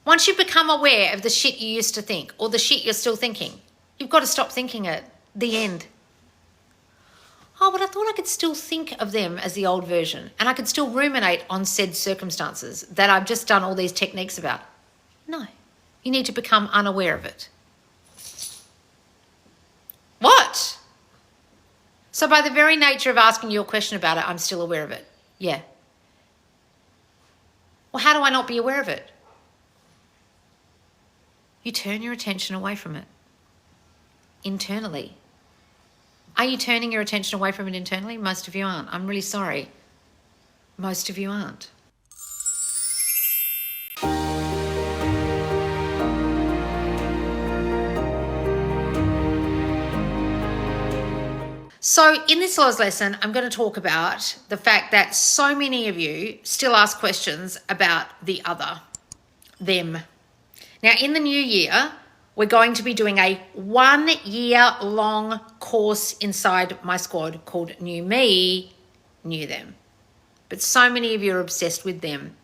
Once you become aware of the shit you used to think or the shit you're still thinking, you've got to stop thinking it. The end. Oh, but I thought I could still think of them as the old version and I could still ruminate on said circumstances that I've just done all these techniques about. No, you need to become unaware of it. What? So by the very nature of asking you a question about it, I'm still aware of it. Yeah. Well, how do I not be aware of it? You turn your attention away from it. Internally. Are you turning your attention away from it internally? Most of you aren't. I'm really sorry. Most of you aren't. So in this Loz lesson, I'm going to talk about the fact that so many of you still ask questions about the other, them. Now, in the new year, we're going to be doing a 1 year long course inside my squad called New Me, New Them. But so many of you are obsessed with them.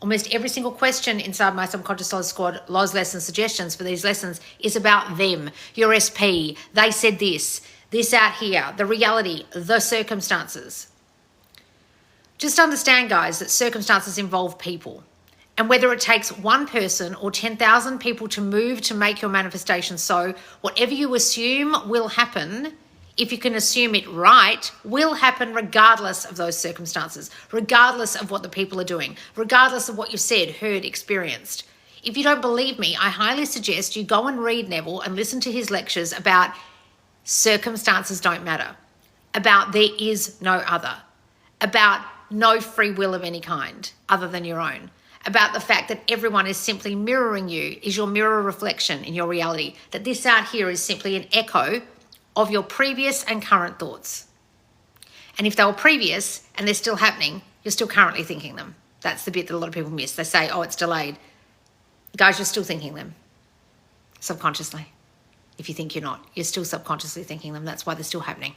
Almost every single question inside my Subconscious Loz squad, Loz lesson suggestions for these lessons is about them, your SP, they said this out here, the reality, the circumstances. Just understand, guys, that circumstances involve people. And whether it takes one person or 10,000 people to move to make your manifestation so, whatever you assume will happen, if you can assume it right, will happen regardless of those circumstances, regardless of what the people are doing, regardless of what you've said, heard, experienced. If you don't believe me, I highly suggest you go and read Neville and listen to his lectures about circumstances don't matter, about there is no other, about no free will of any kind other than your own, about the fact that everyone is simply mirroring you, is your mirror reflection in your reality, that this out here is simply an echo of your previous and current thoughts. And if they were previous and they're still happening, you're still currently thinking them. That's the bit that a lot of people miss. They say, oh, it's delayed. Guys, you're still thinking them subconsciously. If you think you're not, you're still subconsciously thinking them. That's why they're still happening.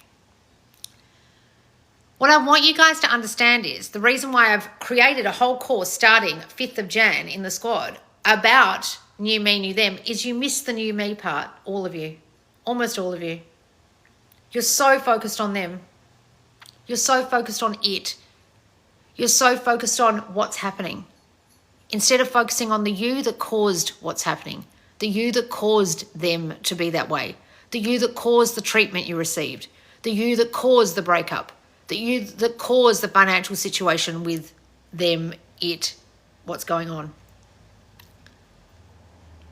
What I want you guys to understand is the reason why I've created a whole course starting 5th of Jan in the squad about New Me, New Them is you miss the new me part, all of you, almost all of you. You're so focused on them. You're so focused on it. You're so focused on what's happening instead of focusing on the you that caused what's happening, the you that caused them to be that way, the you that caused the treatment you received, the you that caused the breakup, the you that caused the financial situation with them, it, what's going on.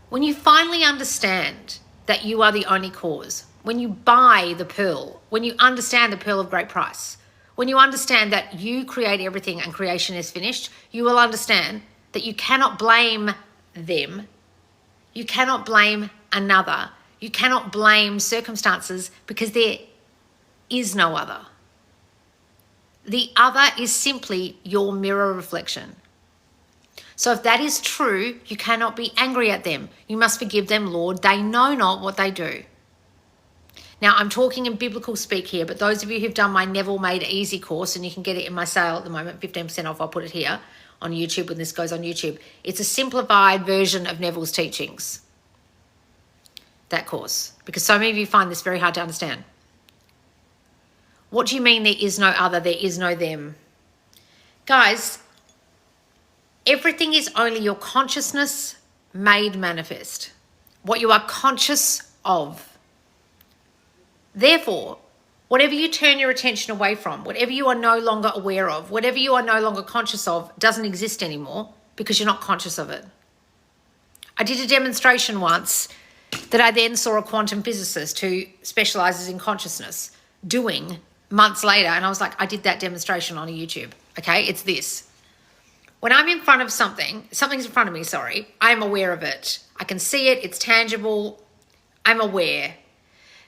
When you finally understand that you are the only cause, when you buy the pearl, when you understand the pearl of great price, when you understand that you create everything and creation is finished, you will understand that you cannot blame them. You cannot blame another. You cannot blame circumstances because there is no other. The other is simply your mirror reflection. So if that is true, you cannot be angry at them. You must forgive them, Lord. They know not what they do. Now, I'm talking in biblical speak here, but those of you who've done my Neville Made Easy course, and you can get it in my sale at the moment, 15% off, I'll put it here on YouTube when this goes on YouTube. It's a simplified version of Neville's teachings, that course, because so many of you find this very hard to understand. What do you mean there is no other, there is no them? Guys, everything is only your consciousness made manifest, what you are conscious of. Therefore, whatever you turn your attention away from, whatever you are no longer aware of, whatever you are no longer conscious of doesn't exist anymore because you're not conscious of it. I did a demonstration once that I then saw a quantum physicist who specializes in consciousness doing months later, and I was like, I did that demonstration on YouTube. Okay, it's this. When I'm in front of something's in front of me, sorry, I'm aware of it. I can see it, it's tangible, I'm aware.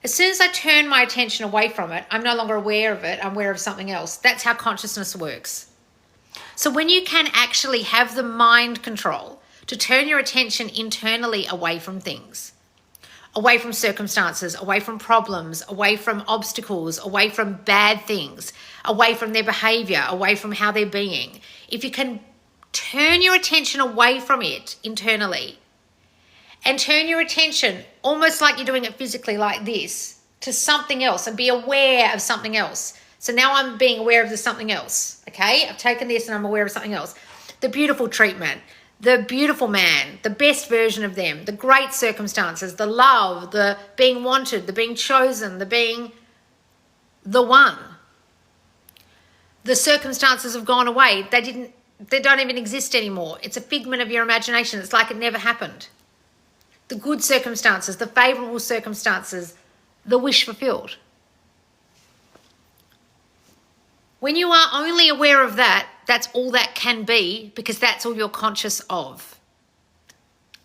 As soon as I turn my attention away from it, I'm no longer aware of it, I'm aware of something else. That's how consciousness works. So when you can actually have the mind control to turn your attention internally away from things, away from circumstances, away from problems, away from obstacles, away from bad things, away from their behavior, away from how they're being. If you can turn your attention away from it internally and turn your attention almost like you're doing it physically like this to something else and be aware of something else. So now I'm being aware of the something else, okay? I've taken this and I'm aware of something else. The beautiful treatment, the beautiful man, the best version of them, the great circumstances, the love, the being wanted, the being chosen, the being the one. The circumstances have gone away. They don't even exist anymore. It's a figment of your imagination. It's like it never happened. The good circumstances, the favorable circumstances, the wish fulfilled. When you are only aware of that, that's all that can be, because that's all you're conscious of.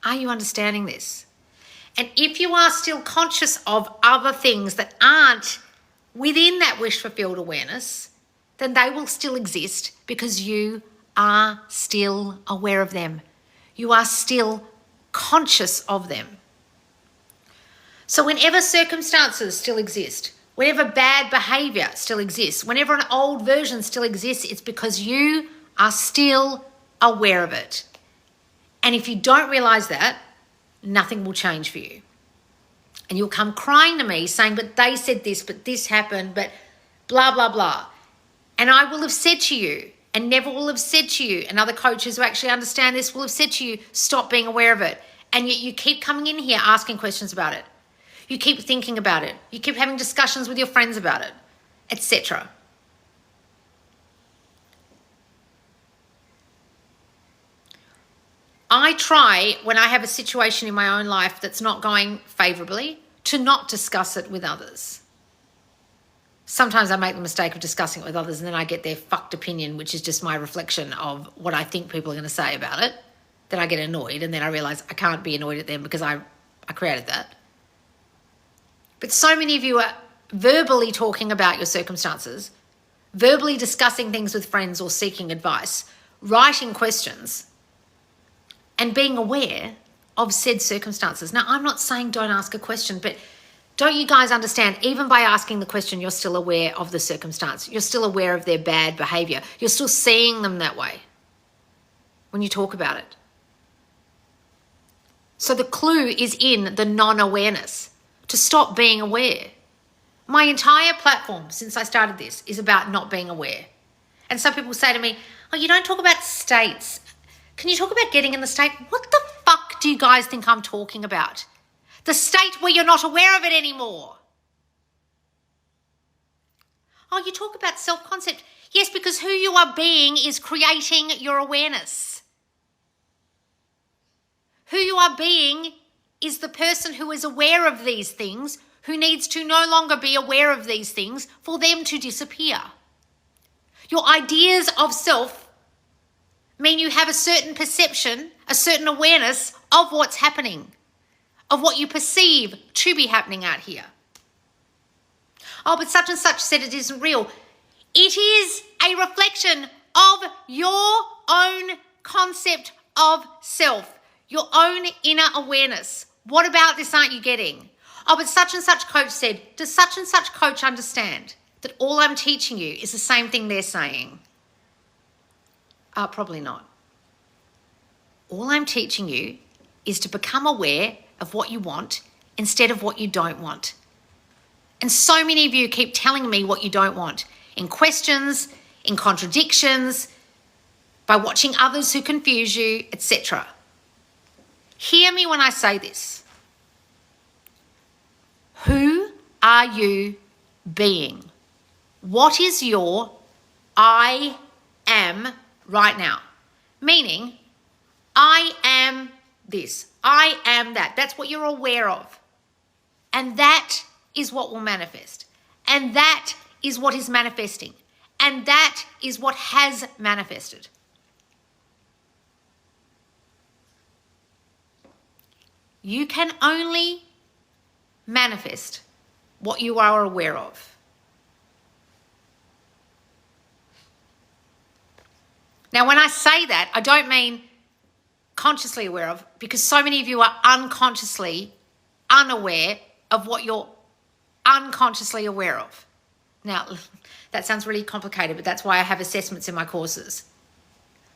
Are you understanding this? And if you are still conscious of other things that aren't within that wish fulfilled awareness, then they will still exist because you are still aware of them. You are still conscious of them. So whenever circumstances still exist, whenever bad behavior still exists, whenever an old version still exists, it's because you are still aware of it. And if you don't realize that, nothing will change for you. And you'll come crying to me saying, but they said this, but this happened, but blah, blah, blah. And I will have said to you, and Never will have said to you, and other coaches who actually understand this will have said to you, stop being aware of it. And yet you keep coming in here asking questions about it. You keep thinking about it. You keep having discussions with your friends about it, etc. I try, when I have a situation in my own life that's not going favorably, to not discuss it with others. Sometimes I make the mistake of discussing it with others and then I get their fucked opinion, which is just my reflection of what I think people are going to say about it. Then I get annoyed and then I realize I can't be annoyed at them because I created that. But so many of you are verbally talking about your circumstances, verbally discussing things with friends or seeking advice, writing questions, and being aware of said circumstances. Now, I'm not saying don't ask a question, but don't you guys understand, even by asking the question, you're still aware of the circumstance. You're still aware of their bad behavior. You're still seeing them that way when you talk about it. So the clue is in the non-awareness, to stop being aware. My entire platform since I started this is about not being aware. And some people say to me, oh, you don't talk about states. Can you talk about getting in the state? What the fuck do you guys think I'm talking about? The state where you're not aware of it anymore. Oh, you talk about self-concept. Yes, because who you are being is creating your awareness. Who you are being is the person who is aware of these things, who needs to no longer be aware of these things for them to disappear. Your ideas of self mean you have a certain perception, a certain awareness of what's happening, of what you perceive to be happening out here. Oh, but such and such said it isn't real. It is a reflection of your own concept of self, your own inner awareness. What about this aren't you getting? Oh, but such and such coach said. Does such and such coach understand that all I'm teaching you is the same thing they're saying? Probably not. All I'm teaching you is to become aware of what you want instead of what you don't want. And so many of you keep telling me what you don't want in questions, in contradictions, by watching others who confuse you, etc. Hear me when I say this. Who are you being? What is your I am right now? Meaning, I am this. I am that. That's what you're aware of. And that is what will manifest. And that is what is manifesting. And that is what has manifested. You can only manifest what you are aware of. Now, when I say that, I don't mean consciously aware of, because so many of you are unconsciously unaware of what you're unconsciously aware of. Now, that sounds really complicated, but that's why I have assessments in my courses.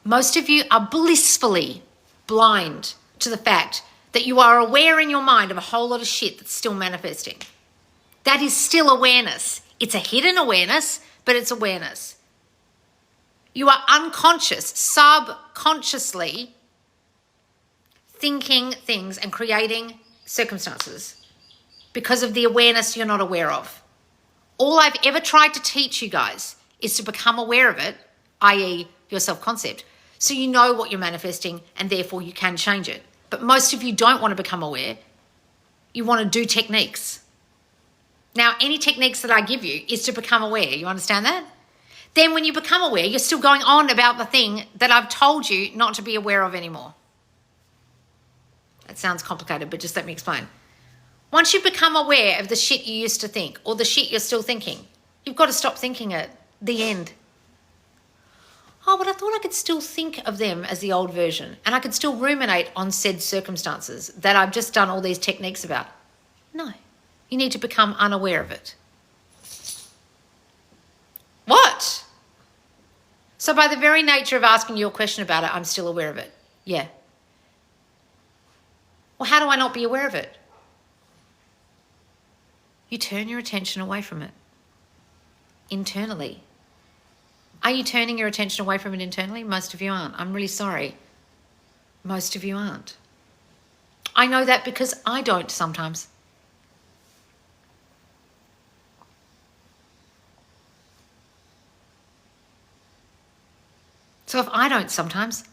Most of you are blissfully blind to the fact that you are aware in your mind of a whole lot of shit that's still manifesting. That is still awareness. It's a hidden awareness, but it's awareness. You are unconscious, subconsciously thinking things and creating circumstances because of the awareness you're not aware of. All I've ever tried to teach you guys is to become aware of it, i.e. your self-concept, so you know what you're manifesting and therefore you can change it. But most of you don't want to become aware. You want to do techniques. Now, any techniques that I give you is to become aware. You understand that? Then when you become aware, you're still going on about the thing that I've told you not to be aware of anymore. That sounds complicated, but just let me explain. Once you become aware of the shit you used to think or the shit you're still thinking, you've got to stop thinking it. The end. Oh, but I thought I could still think of them as the old version and I could still ruminate on said circumstances that I've just done all these techniques about. No, you need to become unaware of it. What? So by the very nature of asking you a question about it, I'm still aware of it. Yeah. Well, how do I not be aware of it? You turn your attention away from it. Internally. Are you turning your attention away from it internally? Most of you aren't. I'm really sorry. Most of you aren't. I know that because I don't sometimes. So if I don't sometimes,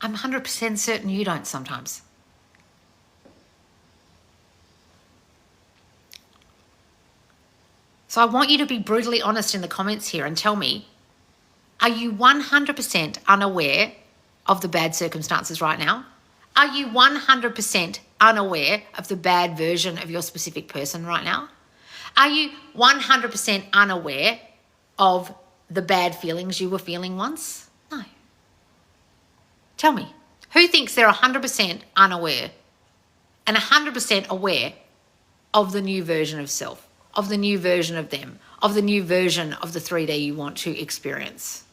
I'm 100% certain you don't sometimes. So I want you to be brutally honest in the comments here and tell me, are you 100% unaware of the bad circumstances right now? Are you 100% unaware of the bad version of your specific person right now? Are you 100% unaware of the bad feelings you were feeling once? No. Tell me, who thinks they're 100% unaware and 100% aware of the new version of self, of the new version of them, of the new version of the 3D you want to experience?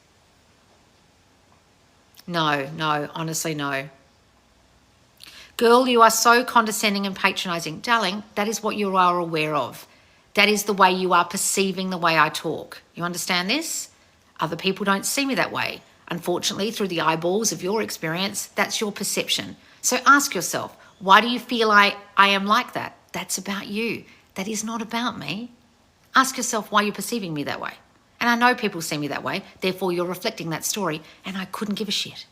No, honestly, no. Girl, you are so condescending and patronizing. Darling, that is what you are aware of. That is the way you are perceiving the way I talk. You understand this? Other people don't see me that way. Unfortunately, through the eyeballs of your experience, that's your perception. So ask yourself, why do you feel I am like that? That's about you. That is not about me. Ask yourself why you're perceiving me that way. And I know people see me that way, therefore you're reflecting that story, and I couldn't give a shit.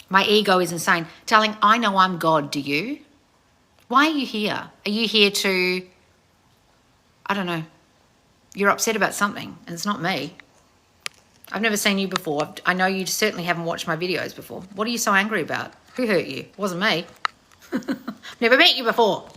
My ego is insane. Darling, I know I'm God, do you? Why are you here? Are you here to, I don't know, you're upset about something, and it's not me. I've never seen you before. I know you certainly haven't watched my videos before. What are you so angry about? Who hurt you? It wasn't me. Never met you before.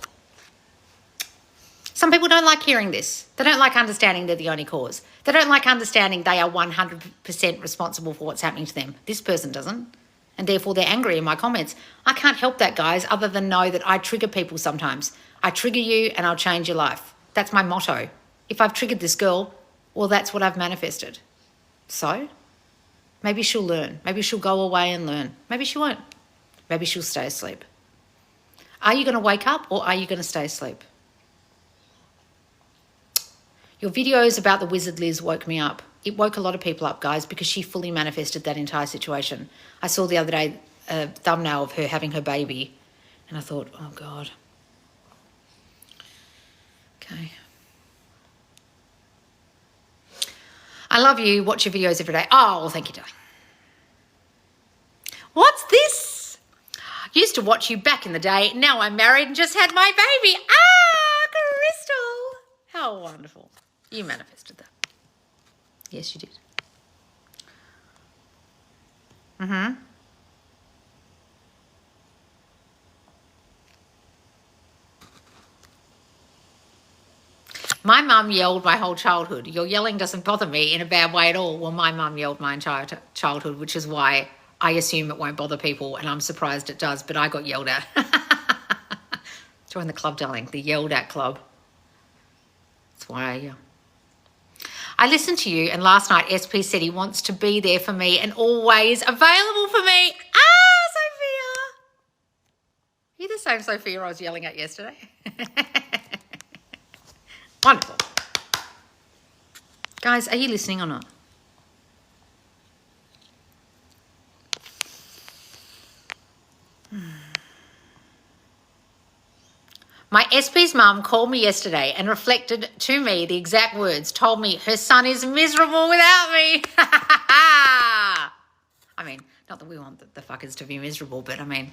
Some people don't like hearing this. They don't like understanding they're the only cause. They don't like understanding they are 100% responsible for what's happening to them. This person doesn't. And therefore they're angry in my comments. I can't help that, guys, other than know that I trigger people sometimes. I trigger you and I'll change your life. That's my motto. If I've triggered this girl, well, that's what I've manifested. So maybe she'll learn. Maybe she'll go away and learn. Maybe she won't. Maybe she'll stay asleep. Are you going to wake up or are you going to stay asleep? Your videos about the wizard Liz woke me up. It woke a lot of people up, guys, because she fully manifested that entire situation. I saw the other day a thumbnail of her having her baby, and I thought, oh, God. Okay. I love you. Watch your videos every day. Oh, well, thank you, darling. What's this? Used to watch you back in the day. Now I'm married and just had my baby. Ah, Crystal. How wonderful. You manifested that. Yes, you did. Mm-hmm. My mum yelled my whole childhood. Your yelling doesn't bother me in a bad way at all. Well, my mum yelled my entire childhood, which is why I assume it won't bother people, and I'm surprised it does, but I got yelled at. Join the club, darling, the yelled at club. That's why I I listened to you, and last night SP said he wants to be there for me and always available for me. Ah, Sophia. Are you the same Sophia I was yelling at yesterday? Wonderful. Guys, are you listening or not? My SP's mum called me yesterday and reflected to me the exact words, told me her son is miserable without me. I mean, not that we want the fuckers to be miserable, but I mean,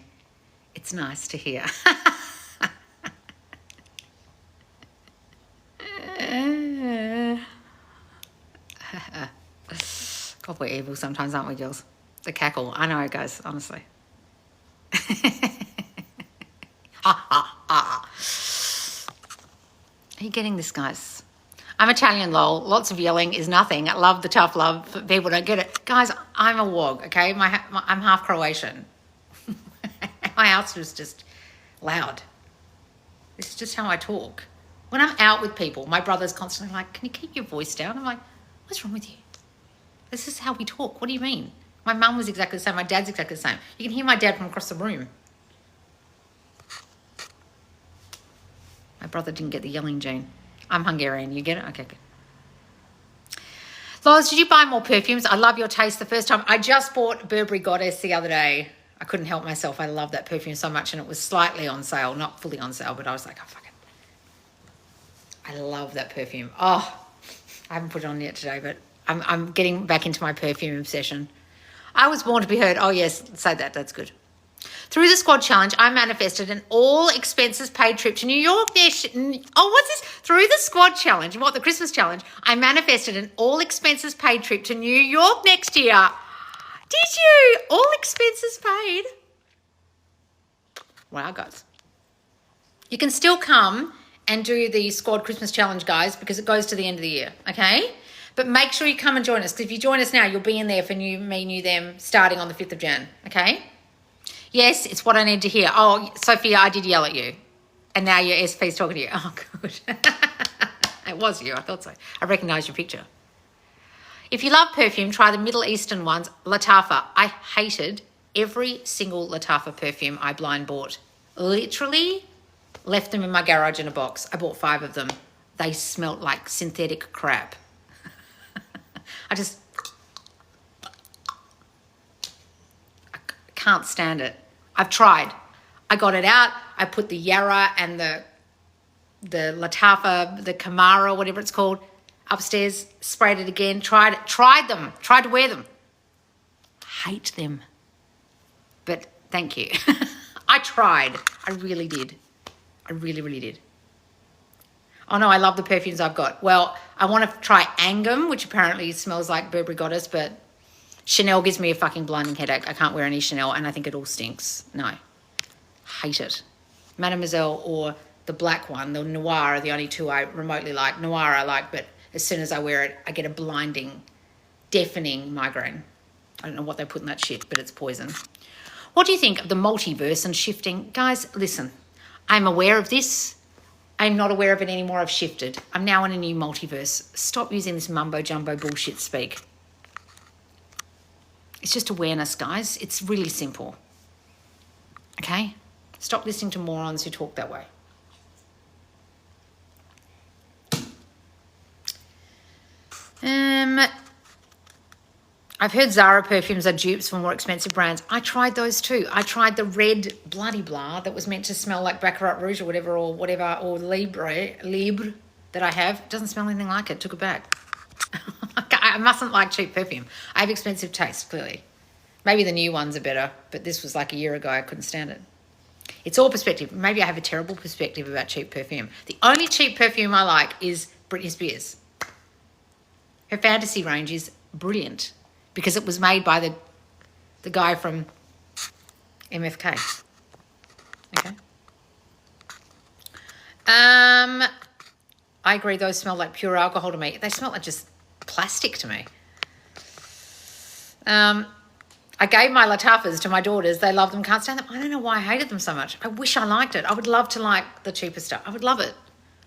it's nice to hear. God, we're evil sometimes, aren't we, girls? The cackle. I know, guys, honestly. Are you getting this, guys? I'm Italian, lol. Lots of yelling is nothing. I love the tough love. People don't get it. Guys, I'm a wog, okay? I'm half Croatian. My house was just loud. This is just how I talk. When I'm out with people, my brother's constantly like, can you keep your voice down? I'm like, what's wrong with you? This is how we talk. What do you mean? My mum was exactly the same. My dad's exactly the same. You can hear my dad from across the room. My brother didn't get the yelling gene. I'm Hungarian. You get it? Okay, good. Loz, did you buy more perfumes? I love your taste. The first time I just bought Burberry Goddess the other day. I couldn't help myself. I love that perfume so much, and it was slightly on sale. Not fully on sale, but I was like, oh, fuck it. I love that perfume. Oh, I haven't put it on yet today, but I'm getting back into my perfume obsession. I was born to be heard. Oh, yes, say that. That's good. Through the squad challenge, I manifested an all-expenses paid trip to New York. What's this? Through the squad challenge, what, the Christmas challenge, I manifested an all-expenses paid trip to New York next year. Did you? All expenses paid. Wow, guys. You can still come and do the squad Christmas challenge, guys, because it goes to the end of the year, okay? But make sure you come and join us, because if you join us now, you'll be in there for New Me, New Them, starting on the 5th of Jan, okay? Yes, it's what I need to hear. Oh, Sophia, I did yell at you. And now your SP's talking to you. Oh, good. It was you, I thought so. I recognise your picture. If you love perfume, try the Middle Eastern ones, Lattafa. I hated every single Lattafa perfume I blind bought. Literally left them in my garage in a box. I bought 5 of them. They smelt like synthetic crap. I can't stand it. I've tried. I got it out. I put the Yarra and the Lattafa, the Kamara, whatever it's called, upstairs, sprayed it again, tried to wear them. Hate them. But thank you. I tried. I really did. I really, really did. Oh no, I love the perfumes I've got. Well, I want to try Angum, which apparently smells like Burberry Goddess, but Chanel gives me a fucking blinding headache. I can't wear any Chanel, and I think it all stinks. No. Hate it. Mademoiselle or the black one, the Noir, are the only 2 I remotely like. Noir I like, but as soon as I wear it, I get a blinding, deafening migraine. I don't know what they put in that shit, but it's poison. What do you think of the multiverse and shifting? Guys, listen, I'm aware of this. I'm not aware of it anymore. I've shifted. I'm now in a new multiverse. Stop using this mumbo-jumbo bullshit speak. It's just awareness, guys. It's really simple. Okay? Stop listening to morons who talk that way. I've heard Zara perfumes are dupes for more expensive brands. I tried those too. I tried the red bloody blah that was meant to smell like Baccarat Rouge or whatever, or Libre that I have. It doesn't smell anything like it. Took it back. I mustn't like cheap perfume. I have expensive taste, clearly. Maybe the new ones are better, but this was like a year ago. I couldn't stand it. It's all perspective. Maybe I have a terrible perspective about cheap perfume. The only cheap perfume I like is Britney Spears. Her fantasy range is brilliant because it was made by the guy from MFK. Okay. I agree, those smell like pure alcohol to me. They smell like just plastic to me. I gave my Lattafas to my daughters. They love them, can't stand them. I don't know why I hated them so much. I wish I liked it. I would love to like the cheaper stuff. I would love it.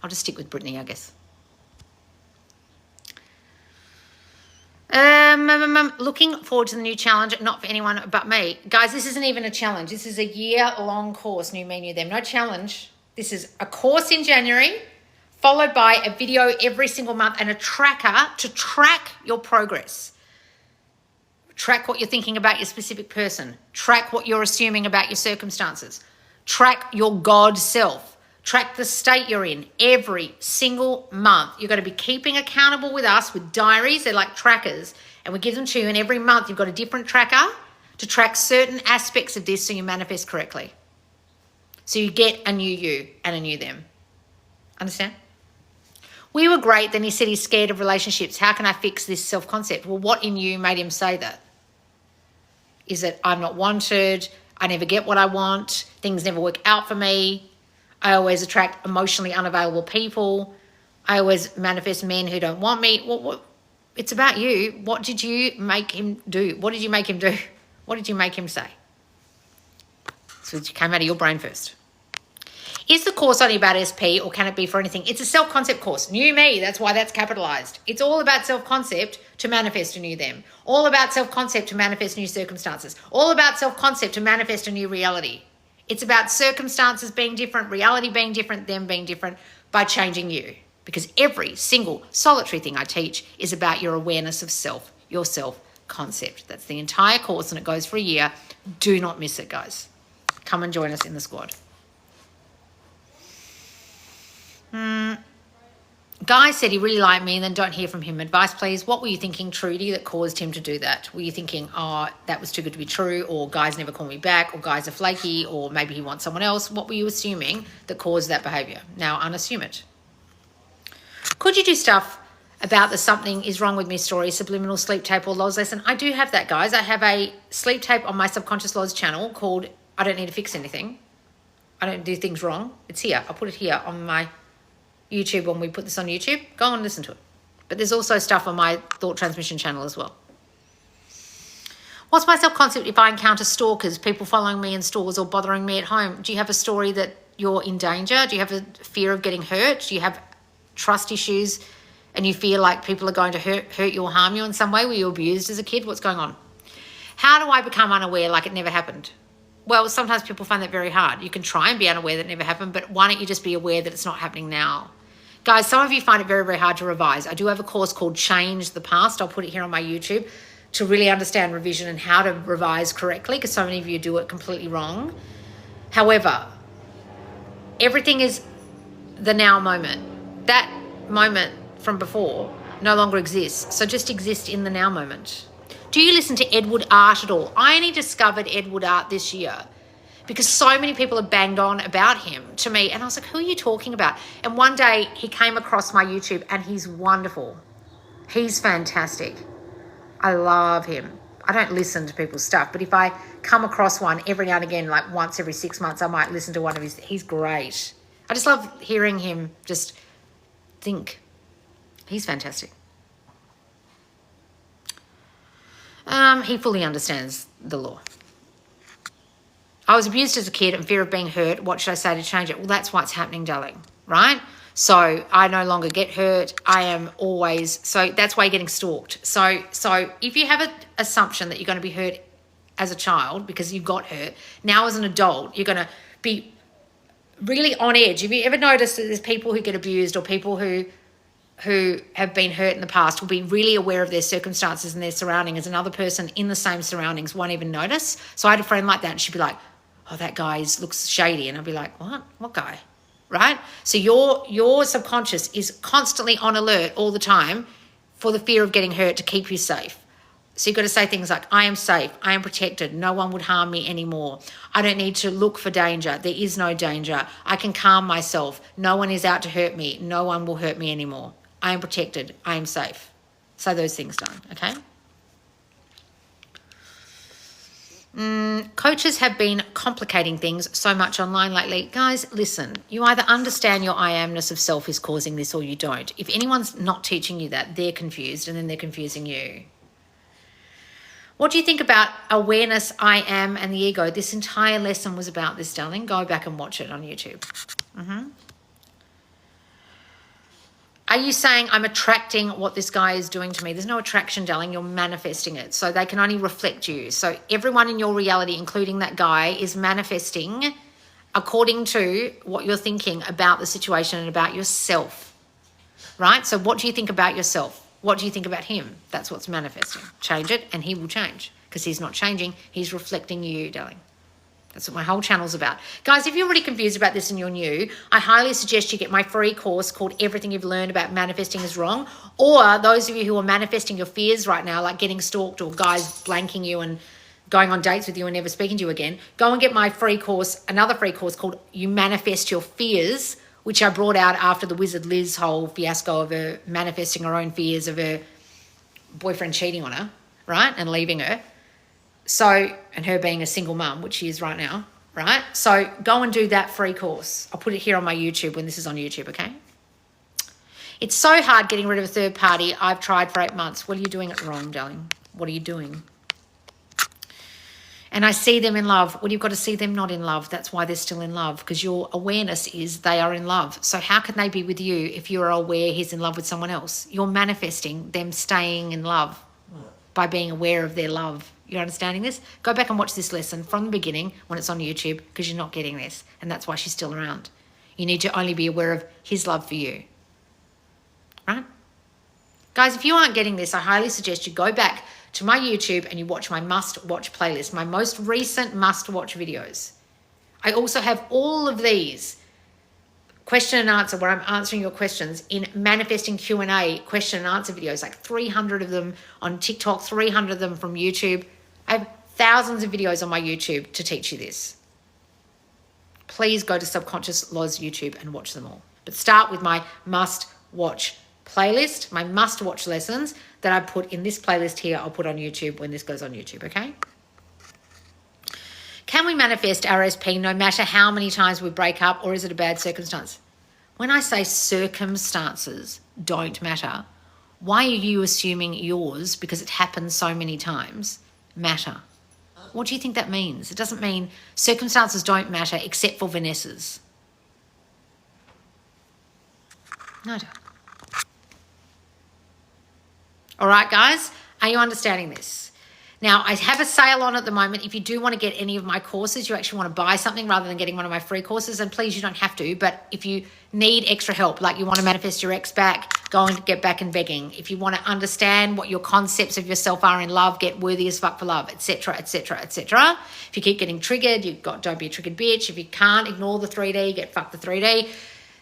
I'll just stick with Britney, I guess. Looking forward to the new challenge, not for anyone but me. Guys, this isn't even a challenge. This is a year-long course, New Me, New Them. No challenge. This is a course in January, followed by a video every single month and a tracker to track your progress. Track what you're thinking about your specific person. Track what you're assuming about your circumstances. Track your God self. Track the state you're in every single month. You're going to be keeping accountable with us with diaries. They're like trackers, and we give them to you. And every month you've got a different tracker to track certain aspects of this so you manifest correctly. So you get a new you and a new them. Understand? We were great. Then he said he's scared of relationships. How can I fix this self-concept? Well, what in you made him say that? Is it I'm not wanted? I never get what I want. Things never work out for me. I always attract emotionally unavailable people. I always manifest men who don't want me. It's about you. What did you make him do? What did you make him do? What did you make him say? So it came out of your brain first. Is the course only about SP or can it be for anything? It's a self-concept course. New me, that's why that's capitalized. It's all about self-concept to manifest a new them. All about self-concept to manifest new circumstances. All about self-concept to manifest a new reality. It's about circumstances being different, reality being different, them being different by changing you. Because every single solitary thing I teach is about your awareness of self, your self-concept. That's the entire course and it goes for a year. Do not miss it, guys. Come and join us in the squad. Guy said he really liked me and then don't hear from him. Advice, please. What were you thinking, Trudy, that caused him to do that? Were you thinking, oh, that was too good to be true, or guys never call me back, or guys are flaky, or maybe he wants someone else? What were you assuming that caused that behavior? Now unassume it. Could you do stuff about the something is wrong with me story, subliminal sleep tape or Loz lesson? I do have that, guys. I have a sleep tape on my Subconscious Loz channel called I Don't Need to Fix Anything. I don't do things wrong. It's here. I'll put it here on my YouTube when we put this on YouTube. Go and listen to it. But there's also stuff on my Thought Transmission channel as well. What's my self-concept if I encounter stalkers, people following me in stores or bothering me at home? Do you have a story that you're in danger? Do you have a fear of getting hurt? Do you have trust issues and you feel like people are going to hurt you or harm you in some way? Were you abused as a kid? What's going on? How do I become unaware like it never happened? Well, sometimes people find that very hard. You can try and be unaware that it never happened, but why don't you just be aware that it's not happening now? Guys, some of you find it very, very hard to revise. I do have a course called Change the Past. I'll put it here on my YouTube to really understand revision and how to revise correctly, because so many of you do it completely wrong. However, everything is the now moment. That moment from before no longer exists. So just exist in the now moment. Do you listen to Edward Art at all? I only discovered Edward Art this year because so many people have banged on about him to me. And I was like, who are you talking about? And one day he came across my YouTube and he's wonderful. He's fantastic. I love him. I don't listen to people's stuff, but if I come across one every now and again, like once every 6 months, I might listen to one of his. He's great. I just love hearing him just think. He's fantastic. He fully understands the law. I was abused as a kid and fear of being hurt. What should I say to change it? Well, that's what's happening, darling, right? So I no longer get hurt. I am always, so that's why you're getting stalked. So if you have an assumption that you're going to be hurt as a child because you got hurt, now as an adult, you're going to be really on edge. Have you ever noticed that there's people who get abused or people who have been hurt in the past will be really aware of their circumstances and their surroundings, and another person in the same surroundings won't even notice? So I had a friend like that and she'd be like, oh, that guy looks shady. And I'd be like, what guy? Right? So your subconscious is constantly on alert all the time for the fear of getting hurt to keep you safe. So you've got to say things like, I am safe, I am protected, no one would harm me anymore. I don't need to look for danger, there is no danger. I can calm myself, no one is out to hurt me, no one will hurt me anymore. I am protected, I am safe. Say those things down, okay? Coaches have been complicating things so much online lately. Guys, listen, you either understand your I amness of self is causing this or you don't. If anyone's not teaching you that, they're confused and then they're confusing you. What do you think about awareness, I am, and the ego? This entire lesson was about this, darling. Go back and watch it on YouTube. Are you saying I'm attracting what this guy is doing to me? There's no attraction, darling. You're manifesting it. So they can only reflect you. So everyone in your reality, including that guy, is manifesting according to what you're thinking about the situation and about yourself, right? So what do you think about yourself? What do you think about him? That's what's manifesting. Change it and he will change, because he's not changing. He's reflecting you, darling. That's what my whole channel's about. Guys, if you're really confused about this and you're new, I highly suggest you get my free course called Everything You've Learned About Manifesting is Wrong. Or those of you who are manifesting your fears right now, like getting stalked or guys blanking you and going on dates with you and never speaking to you again, go and get my free course, another free course called You Manifest Your Fears, which I brought out after the Wizard Liz whole fiasco of her manifesting her own fears of her boyfriend cheating on her, right, and leaving her. So, and her being a single mum, which she is right now, right? So go and do that free course. I'll put it here on my YouTube when this is on YouTube, okay? It's so hard getting rid of a third party. I've tried for 8 months. Well, you're doing it wrong, darling. What are you doing? And I see them in love. Well, you've got to see them not in love. That's why they're still in love, because your awareness is they are in love. So how can they be with you if you're aware he's in love with someone else? You're manifesting them staying in love by being aware of their love. You're understanding this? Go back and watch this lesson from the beginning when it's on YouTube, because you're not getting this. And that's why she's still around. You need to only be aware of his love for you. Right? Guys, if you aren't getting this, I highly suggest you go back to my YouTube and you watch my must-watch playlist, my most recent must-watch videos. I also have all of these question and answer, where I'm answering your questions in manifesting Q&A question and answer videos, like 300 of them on TikTok, 300 of them from YouTube. I have thousands of videos on my YouTube to teach you this. Please go to Subconscious Loz YouTube and watch them all. But start with my must-watch playlist, my must-watch lessons that I put in this playlist here. I'll put on YouTube when this goes on YouTube, okay? Can we manifest RSP no matter how many times we break up, or is it a bad circumstance? When I say circumstances don't matter, why are you assuming yours, because it happens so many times, matter? What do you think that means? It doesn't mean circumstances don't matter except for Vanessa's. No, don't. All right, guys, are you understanding this? Now, I have a sale on at the moment. If you do want to get any of my courses, you actually want to buy something rather than getting one of my free courses, and please, you don't have to, but if you need extra help, like you want to manifest your ex back, go and get back and begging. If you want to understand what your concepts of yourself are in love, get worthy as fuck for love, etc., etc., etc. If you keep getting triggered, don't be a triggered bitch. If you can't ignore the 3D, get fuck the 3D.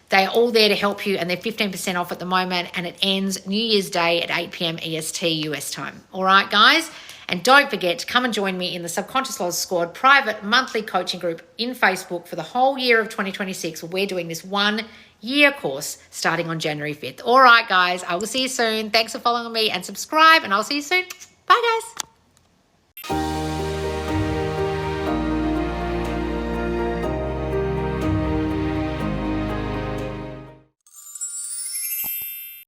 They are all there to help you, and they're 15% off at the moment, and it ends New Year's Day at 8 p.m. EST US time. All right, guys? And don't forget to come and join me in the Subconscious Loz Squad private monthly coaching group in Facebook for the whole year of 2026. We're doing this 1 year course starting on January 5th. All right, guys, I will see you soon. Thanks for following me, and subscribe, and I'll see you soon. Bye, guys.